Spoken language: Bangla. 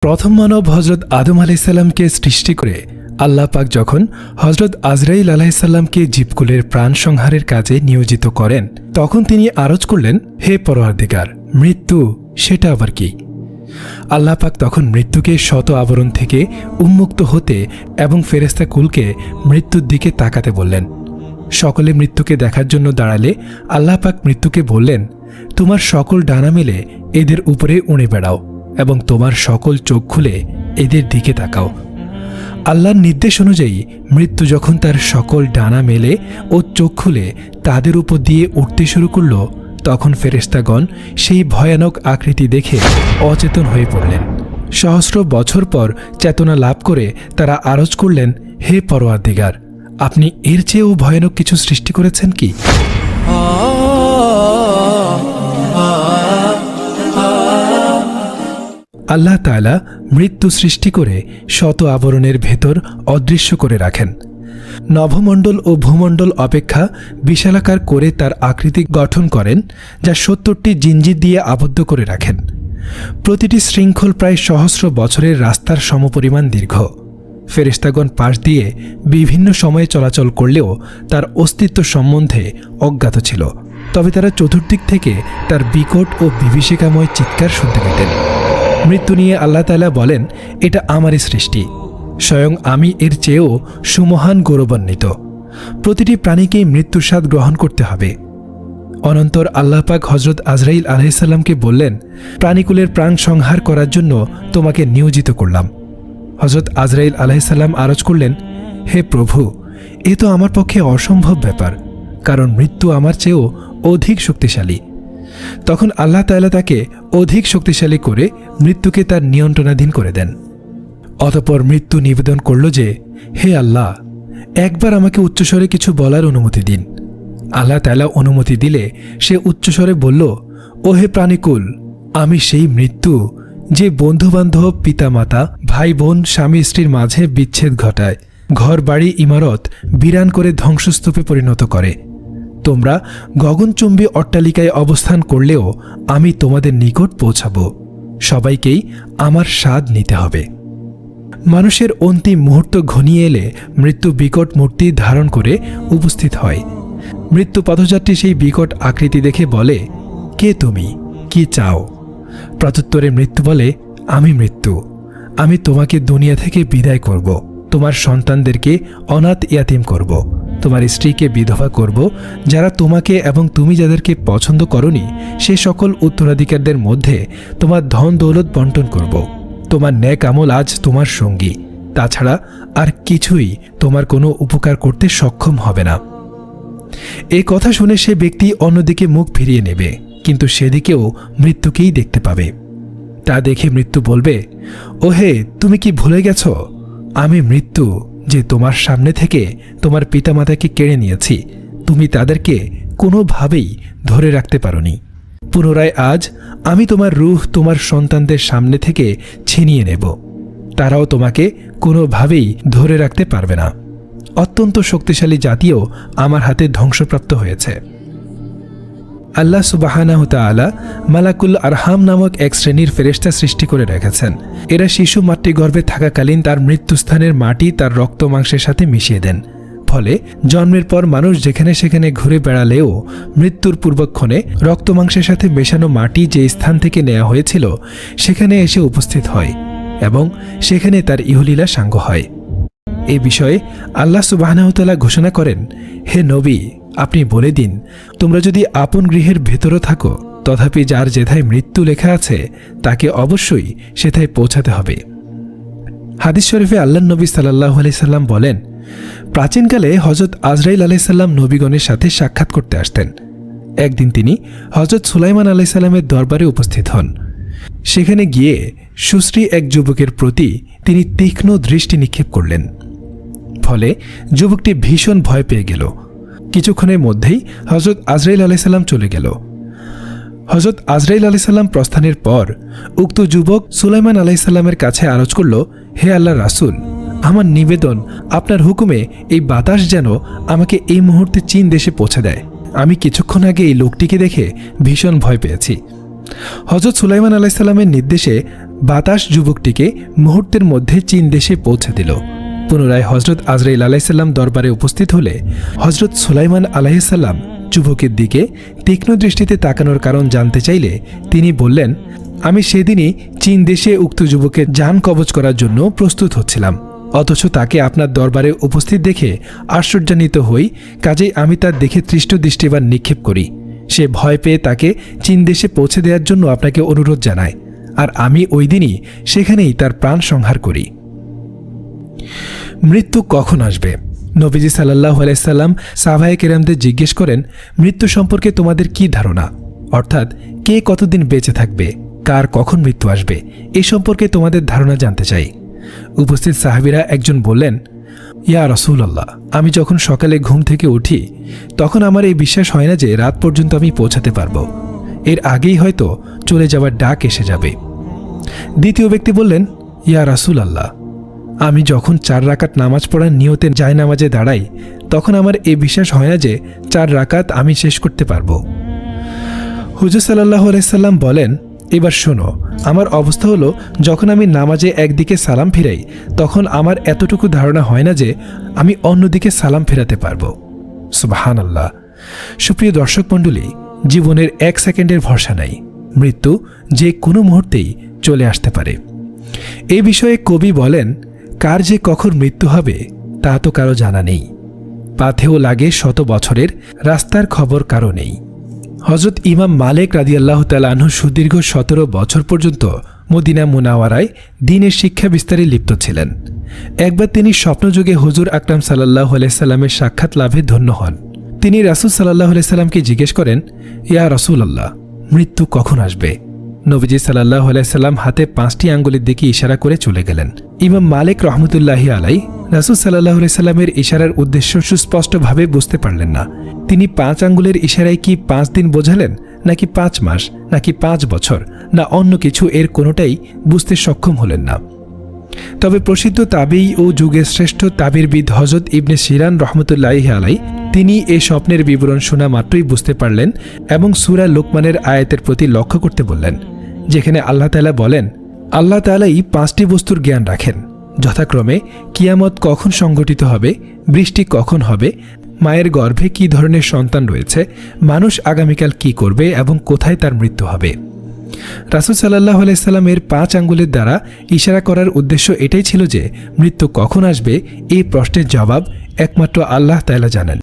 প্রথম মানব হজরত আদম আলাইসাল্লামকে সৃষ্টি করে আল্লাহ পাক যখন হজরত আজরাইল আলাইসাল্লামকে জীবকুলের প্রাণ সংহারের কাজে নিয়োজিত করেন, তখন তিনি আরজ করলেন, হে পরওয়ারদিগার, মৃত্যু সেটা আবার কি? আল্লাহ পাক তখন মৃত্যুকে শত আবরণ থেকে উন্মুক্ত হতে এবং ফেরেশতা কুলকে মৃত্যুর দিকে তাকাতে বললেন। সকলে মৃত্যুকে দেখার জন্য দাঁড়ালে আল্লাহ পাক মৃত্যুকে বললেন, তোমার সকল ডানা মেলে এদের উপরে উড়ে বেড়াও এবং তোমার সকল চোখ খুলে এদের দিকে তাকাও। আল্লাহর নির্দেশ অনুযায়ী মৃত্যু যখন তার সকল ডানা মেলে ও চোখ খুলে তাদের উপর দিয়ে উঠতে শুরু করল, তখন ফেরেশতাগণ সেই ভয়ানক আকৃতি দেখে অচেতন হয়ে পড়লেন। সহস্র বছর পর চেতনা লাভ করে তারা আরজ করলেন, হে পরওয়ারদিগার, আপনি এর চেয়েও ভয়ানক কিছু সৃষ্টি করেছেন কি? আল্লাহ তাআলা মৃত্যু সৃষ্টি করে শত আবরণের ভেতর অদৃশ্য করে রাখেন। নভমণ্ডল ও ভূমণ্ডল অপেক্ষা বিশালাকার করে তার আকৃতি গঠন করেন, যা ৭০টি জিনজির দিয়ে আবদ্ধ করে রাখেন। প্রতিটি শৃঙ্খল প্রায় সহস্র বছরের রাস্তার সমপরিমাণ দীর্ঘ। ফেরেশতাগণ পাশ দিয়ে বিভিন্ন সময়ে চলাচল করলেও তার অস্তিত্ব সম্বন্ধে অজ্ঞাত ছিল। তবে তারা চতুর্দিক থেকে তার বিকট ও বিভীষিকাময় চিৎকার শুনতে পেতেন। মৃত্যু নিয়ে আল্লাহ তাআলা বলেন, এটা আমারই সৃষ্টি, স্বয়ং আমি এর চেয়েও সুমহান গৌরবান্বিত। প্রতিটি প্রাণীকেই মৃত্যুর স্বাদ গ্রহণ করতে হবে। অনন্তর আল্লাহ পাক হজরত আজরাইল আলাইহিসসালামকে বললেন, প্রাণীকুলের প্রাণ সংহার করার জন্য তোমাকে নিয়োজিত করলাম। হজরত আজরাইল আলাইহিসসালাম আরজ করলেন, হে প্রভু, এ তো আমার পক্ষে অসম্ভব ব্যাপার, কারণ মৃত্যু আমার চেয়েও অধিক শক্তিশালী। তখন আল্লাহ তাআলা তাকে অধিক শক্তিশালী করে মৃত্যুকে তার নিয়ন্ত্রণাধীন করে দেন। অতঃপর মৃত্যু নিবেদন করল যে, হে আল্লাহ, একবার আমাকে উচ্চস্বরে কিছু বলার অনুমতি দিন। আল্লাহ তাআলা অনুমতি দিলে সে উচ্চস্বরে বলল, ও হে প্রাণীকুল, আমি সেই মৃত্যু যে বন্ধুবান্ধব, পিতামাতা, ভাই বোন, স্বামী স্ত্রীর মাঝে বিচ্ছেদ ঘটায়, ঘর বাড়ি ইমারত বিরান করে ধ্বংসস্তূপে পরিণত করে। তোমরা গগনচুম্বী অট্টালিকায় অবস্থান করলেও আমি তোমাদের নিকট পৌঁছাব। সবাইকেই আমার স্বাদ নিতে হবে। মানুষের অন্তিম মুহূর্ত ঘনিয়ে এলে মৃত্যু বিকট মূর্তি ধারণ করে উপস্থিত হয়। মৃত্যু পথযাত্রী সেই বিকট আকৃতি দেখে বলে, কে তুমি, কি চাও? প্রত্যুত্তরে মৃত্যু বলে, আমি মৃত্যু, আমি তোমাকে দুনিয়া থেকে বিদায় করব, তোমার সন্তানদেরকে অনাথ ইয়াতিম করব, তোমার স্ত্রীকে বিধবা করব, যারা তোমাকে এবং তুমি যাদেরকে পছন্দ করনি সে সকল উত্তরাধিকারদের মধ্যে তোমার ধন দৌলত বন্টন করব। তোমার নেক আমল আজ তোমার সঙ্গী, তাছাড়া আর কিছুই তোমার কোনো উপকার করতে সক্ষম হবে না। এই কথা শুনে সে ব্যক্তি অন্যদিকে মুখ ফিরিয়ে নেবে, কিন্তু সেদিকেও মৃত্যুকেই দেখতে পাবে। তা দেখে মৃত্যু বলবে, ওহে, তুমি কি ভুলে গেছ? আমি মৃত্যু, যে তোমার সামনে থেকে তোমার পিতামাতাকে কেড়ে নিয়েছি, তুমি তাদেরকে কোনোভাবেই ধরে রাখতে পারোনি। পুনরায় আজ আমি তোমার রূহ তোমার সন্তানদের সামনে থেকে ছিনিয়ে নেব, তারাও তোমাকে কোনোভাবেই ধরে রাখতে পারবে না। অত্যন্ত শক্তিশালী জাতিও আমার হাতে ধ্বংসপ্রাপ্ত হয়েছে। আল্লাহ সুবহানাহু তাআলা মালাকুল আরহাম নামক এক শ্রেণীর ফেরেশতা সৃষ্টি করে রেখেছেন। এরা শিশু মাতৃগর্ভে থাকাকালীন তার মৃত্যুস্থানের মাটি তার রক্ত মাংসের সাথে মিশিয়ে দেন। ফলে জন্মের পর মানুষ যেখানে সেখানে ঘুরে বেড়ালেও মৃত্যুর পূর্বক্ষণে রক্ত মাংসের সাথে মেশানো মাটি যে স্থান থেকে নেওয়া হয়েছিল সেখানে এসে উপস্থিত হয় এবং সেখানে তার ইহলীলা সাঙ্গ হয়। এ বিষয়ে আল্লাহ সুবহানাহু তাআলা ঘোষণা করেন, হে নবী, আপনি বলে দিন, তোমরা যদি আপন গৃহের ভেতরও থাকো, তথাপি যার যেথায় মৃত্যু লেখা আছে তাকে অবশ্যই সেথায় পৌঁছাতে হবে। হাদিস শরীফে আল্লাহর নবী সাল্লাল্লাহু আলাইহি সাল্লাম বলেন, প্রাচীনকালে হযরত আজরাইল আলাইহিস সালাম নবীগণের সাথে সাক্ষাৎ করতে আসতেন। একদিন তিনি হযরত সুলাইমান আলাইহিস সালামের দরবারে উপস্থিত হন। সেখানে গিয়ে সুশ্রী এক যুবকের প্রতি তিনি তীক্ষ্ণ দৃষ্টি নিক্ষেপ করলেন। ফলে যুবকটি ভীষণ ভয় পেয়ে গেল। কিছুক্ষণের মধ্যেই হযরত আজরাইল আলাইহিস সালাম চলে গেল। হযরত আজরাইল আলাইহিস সালাম প্রস্থানের পর উক্ত যুবক সুলাইমান আলাইহিস সালামের কাছে আরজ করল, হে আল্লাহর রাসূল, আমার নিবেদন, আপনার হুকুমে এই বাতাস যেন আমাকে এই মুহূর্তে চীন দেশে পৌঁছে দেয়। আমি কিছুক্ষণ আগে এই লোকটিকে দেখে ভীষণ ভয় পেয়েছি। হযরত সুলাইমান আলাইহিসসালামের নির্দেশে বাতাস যুবকটিকে মুহূর্তের মধ্যে চীন দেশে পৌঁছে দিল। পুনরায় হযরত আজরাইল আলাইহিসসালাম দরবারে উপস্থিত হলে হযরত সুলাইমান আলাইহিসসালাম যুবকের দিকে তীক্ষ্ণ দৃষ্টিতে তাকানোর কারণ জানতে চাইলে তিনি বললেন, আমি সেদিনই চীন দেশে উক্ত যুবকের জান কবজ করার জন্য প্রস্তুত হচ্ছিলাম, অথচ তাকে আপনার দরবারে উপস্থিত দেখে আশ্চর্যান্বিত হই, কাজেই আমি তার দেখে তৃষ্ট দৃষ্টিবাণ নিক্ষেপ করি। সে ভয় পেয়ে তাকে চীন দেশে পৌঁছে দেওয়ার জন্য আপনাকে অনুরোধ জানায়, আর আমি ওই দিনই সেখানেই তার প্রাণ সংহার করি। মৃত্যু কখন আসবে? নবীজি সাল্লাল্লাহু আলাইহি সাল্লাম সাহাবায়ে কেরামদের জিজ্ঞেস করেন, মৃত্যু সম্পর্কে তোমাদের কি ধারণা? অর্থাৎ কে কতদিন বেঁচে থাকবে, কার কখন মৃত্যু আসবে, এই সম্পর্কে তোমাদের ধারণা জানতে চাই। উপস্থিত সাহাবীরা একজন বললেন, ইয়া রাসূলুল্লাহ, আমি যখন সকালে ঘুম থেকে উঠি তখন আমার এই বিশ্বাস হয় না যে রাত পর্যন্ত আমি পৌঁছাতে পারবো, এর আগেই হয়তো চলে যাওয়ার ডাক এসে যাবে। দ্বিতীয় ব্যক্তি বললেন, ইয়া রাসূলুল্লাহ, আমি যখন 4 রাকাত নামাজ পড়ার নিয়তে জায়নামাজে দাঁড়াই তখন আমার এই বিশ্বাস হয় না যে 4 রাকাত আমি শেষ করতে পারবো। হুজুর সাল্লাল্লাহু আলাইহি সাল্লাম বলেন, এবার শোনো, আমার অবস্থা হলো যখন আমি নামাজে একদিকে সালাম ফিরাই তখন আমার এতটুকু ধারণা হয় না যে আমি অন্যদিকে সালাম ফেরাতে পারবো। সুবহানাল্লাহ। সুপ্রিয় দর্শক মণ্ডলী, জীবনের 1 সেকেন্ডের ভরসা নাই, মৃত্যু যে কোনো মুহূর্তেই চলে আসতে পারে। এই বিষয়ে কবি বলেন, কার যে কখন মৃত্যু হবে তা তো কারো জানা নেই, পাথেও লাগে শত বছরের, রাস্তার খবর কারো নেই। হযরত ইমাম মালিক রাদিয়াল্লাহু তাআলা আনহু সুদীর্ঘ 17 বছর পর্যন্ত মদিনা মুনাওয়ারায় দ্বীনের শিক্ষা বিস্তারে লিপ্ত ছিলেন। একবার তিনি স্বপ্নযোগে হুজুর আকরাম সাল্লাল্লাহু আলাইহি সাল্লামের সাক্ষাৎ লাভে ধন্য হন। তিনি রাসূল সাল্লাল্লাহু আলাইহি সাল্লামকে জিজ্ঞেস করেন, ইয়া রাসূলুল্লাহ, মৃত্যু কখন আসবে? নবীজি সাল্লাল্লাহু আলাইহি সাল্লাম হাতে 5টি আঙ্গুলের দিকে ইশারা করে চলে গেলেন। ইমাম মালিক রহমতুল্লাহি আলাইহি রাসূল সাল্লাল্লাহু আলাইহি সাল্লামের ইশারার উদ্দেশ্য সুস্পষ্টভাবে বুঝতে পারলেন না। তিনি 5 আঙ্গুলের ইশারায় কি 5 দিন বোঝালেন, নাকি 5 মাস, নাকি 5 বছর, না অন্য কিছু, এর কোনোটাই বুঝতে সক্ষম হলেন না। তবে প্রসিদ্ধ তাবেঈ ও যুগের শ্রেষ্ঠ তাবিরবিদ হযরত ইবনে সিরান রহমতুল্লাহি আলাইহি তিনি এই স্বপ্নের বিবরণ শোনা মাত্রই বুঝতে পারলেন এবং সূরা লোকমানের আয়াতের প্রতি লক্ষ্য করতে বললেন, যেখানে আল্লাহ তাআলা বলেন, আল্লাহ তাআলাই 5টি বস্তুর জ্ঞান রাখেন, যথাক্রমে কিয়ামত কখন সংঘটিত হবে, বৃষ্টি কখন হবে, মায়ের গর্ভে কী ধরনের সন্তান রয়েছে, মানুষ আগামীকাল কি করবে এবং কোথায় তার মৃত্যু হবে। রাসূল সাল্লাল্লাহু আলাইহি সাল্লামের 5 আঙ্গুলের দ্বারা ইশারা করার উদ্দেশ্য এটাই ছিল যে মৃত্যু কখন আসবে এই প্রশ্নের জবাব একমাত্র আল্লাহ তাআলা জানেন।